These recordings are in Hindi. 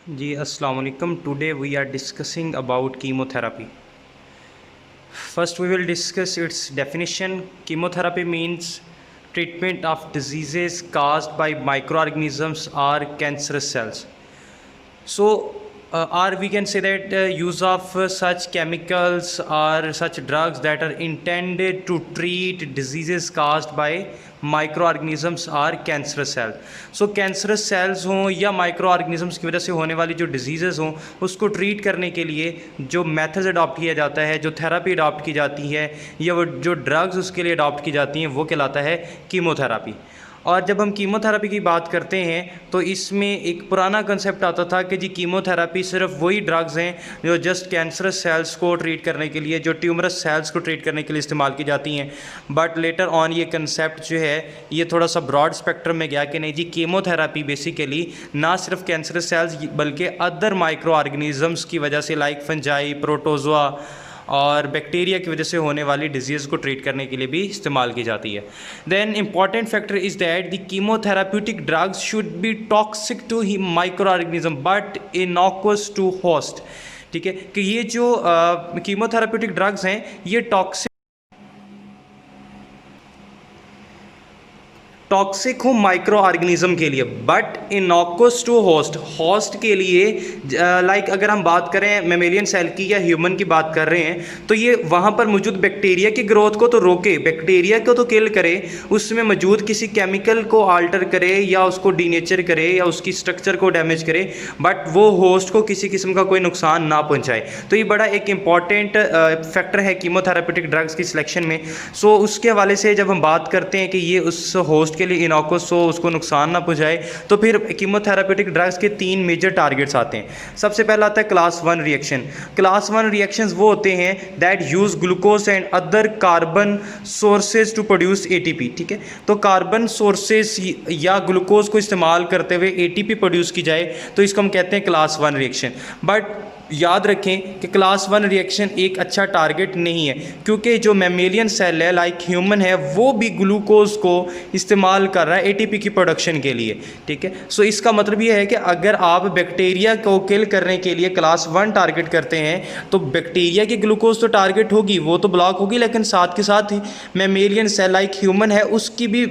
जी अस्सलाम वालेकुम। Today we are discussing about chemotherapy. First we will discuss its definition. Chemotherapy means treatment of diseases caused by microorganisms or cancerous cells. So, or we can say that use of such chemicals or such drugs that are intended to treat diseases caused by microorganisms or cancerous cells. So cancerous cells हों या microorganisms की वजह से होने वाली जो diseases हों, उसको treat करने के लिए जो methods adopt किया जाता है, जो therapy adopt की जाती है या वो जो drugs उसके लिए adopt की जाती हैं, वो कहलाता है कीमोथेरापी। और जब हम कीमोथेरेपी की बात करते हैं तो इसमें एक पुराना कंसेप्ट आता था कि जी कीमोथेरेपी सिर्फ वही ड्रग्स हैं जो जस्ट कैंसरस सेल्स को ट्रीट करने के लिए, जो ट्यूमरस सेल्स को ट्रीट करने के लिए इस्तेमाल की जाती हैं। बट लेटर ऑन ये कंसेप्ट जो है ये थोड़ा सा ब्रॉड स्पेक्ट्रम में गया कि नहीं जी, कीमोथेरेपी बेसिकली ना सिर्फ कैंसरस सेल्स बल्कि अदर माइक्रो ऑर्गेनिजम्स की वजह से लाइक फंजाई, प्रोटोजोआ और बैक्टीरिया की वजह से होने वाली डिजीज़ को ट्रीट करने के लिए भी इस्तेमाल की जाती है। Then important factor is that the chemotherapeutic drugs should be toxic to microorganism but innocuous to host. ठीक है कि ये जो कीमोथेराप्यूटिक ड्रग्स हैं ये टॉक्सिक हो माइक्रो ऑर्गेनिज्म के लिए बट इनॉक्वस टू होस्ट के लिए। लाइक अगर हम बात करें मेमेलियन सेल की या ह्यूमन की बात कर रहे हैं तो ये वहाँ पर मौजूद बैक्टीरिया की ग्रोथ को तो रोके, बैक्टीरिया को तो किल करे, उसमें मौजूद किसी केमिकल को आल्टर करे या उसको डीनेचर करे या उसकी स्ट्रक्चर को डैमेज करे, बट वो होस्ट को किसी किस्म का कोई नुकसान ना पहुँचाए। तो ये बड़ा एक इंपॉर्टेंट फैक्टर है कीमोथेराप्यूटिक ड्रग्स की सिलेक्शन में। सो उसके हवाले से जब हम बात करते हैं कि ये उस होस्ट के लिए इनॉक्वस हो, उसको नुकसान ना पहुंचाए, तो फिर कीमोथेराप्यूटिक ड्रग्स के 3 मेजर टारगेट्स आते हैं। सबसे पहला आता है क्लास 1 रिएक्शन। क्लास 1 रिएक्शंस वो होते हैं that use glucose and other carbon sources to produce ATP. ठीक है, तो कार्बन सोर्सेज या ग्लूकोज को इस्तेमाल करते हुए एटीपी प्रोड्यूस की जाए तो इसको हम कहते हैं क्लास 1 रिएक्शन। बट याद रखें कि क्लास 1 रिएक्शन एक अच्छा टारगेट नहीं है क्योंकि जो मेमेलियन सेल है लाइक ह्यूमन है वो भी ग्लूकोज को इस्तेमाल कर रहा है एटीपी की प्रोडक्शन के लिए। ठीक है, सो इसका मतलब ये है कि अगर आप बैक्टीरिया को किल करने के लिए क्लास 1 टारगेट करते हैं तो बैक्टीरिया की ग्लूकोज तो टारगेट होगी, वो तो ब्लॉक होगी, लेकिन साथ के साथ ही मेमेलियन सेल लाइक ह्यूमन है उसकी भी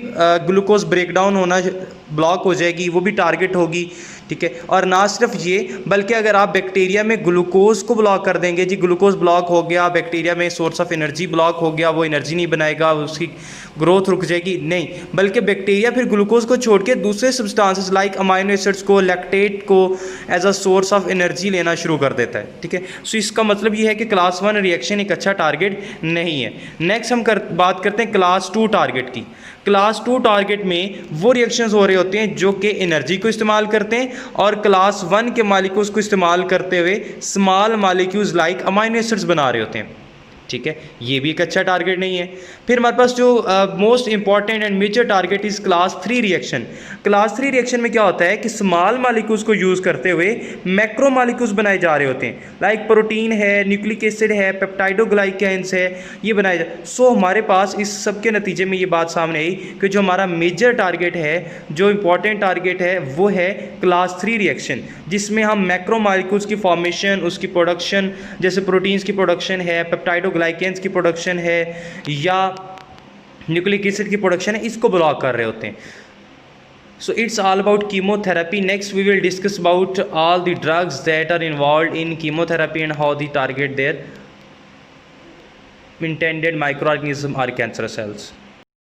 ग्लूकोज ब्रेकडाउन होना ब्लॉक हो जाएगी, वो भी टारगेट होगी। ठीक है, और ना सिर्फ ये बल्कि अगर आप बैक्टीरिया में ग्लूकोज को ब्लॉक कर देंगे, जी ग्लूकोज ब्लॉक हो गया, बैक्टीरिया में सोर्स ऑफ एनर्जी ब्लॉक हो गया, वो एनर्जी नहीं बनाएगा, उसकी ग्रोथ रुक जाएगी, नहीं, बल्कि बैक्टीरिया फिर ग्लूकोज को छोड़ के दूसरे सब्सटेंसेस लाइक अमाइनो एसिड्स को, लैक्टेट को as a source of energy लेना शुरू कर देता है। ठीक है, सो इसका मतलब ये है कि क्लास 1 रिएक्शन एक अच्छा टारगेट नहीं है। नेक्स्ट हम बात करते हैं क्लास 2 टारगेट की। क्लास 2 टारगेट में वो रिएक्शंस हो रहे होते हैं जो कि एनर्जी को इस्तेमाल करते हैं और क्लास 1 के मालिक्यूल्स को इस्तेमाल करते हुए small molecules like amino acids बना रहे होते हैं। ठीक है, ये भी एक अच्छा टारगेट नहीं है। फिर हमारे पास जो most important and major target is class 3 reaction. Class 3 reaction में क्या होता है कि स्मॉल मालिक्यूल्स को यूज़ करते हुए मैक्रो मालिक्यूल्स बनाए जा रहे होते हैं, लाइक प्रोटीन है, न्यूक्लिक एसिड है, पेप्टाइडोग्लाइकेंस है, ये बनाए जा। सो हमारे पास इस सब के नतीजे में ये बात सामने आई कि जो हमारा मेजर टारगेट है, जो इंपॉर्टेंट टारगेट है, वो है क्लास 3 रिएक्शन, जिसमें हम मैक्रो मालिक्यूल्स की फॉर्मेशन, उसकी प्रोडक्शन, जैसे प्रोटीन्स की प्रोडक्शन है, पेप्टाइडोग्लाइकेंस की प्रोडक्शन है या न्यूक्लिक एसिड की प्रोडक्शन है, इसको ब्लॉक कर रहे होते हैं। So it's all about chemotherapy. Next we will discuss about all the drugs that are involved in chemotherapy and how they target their intended microorganism or cancer cells.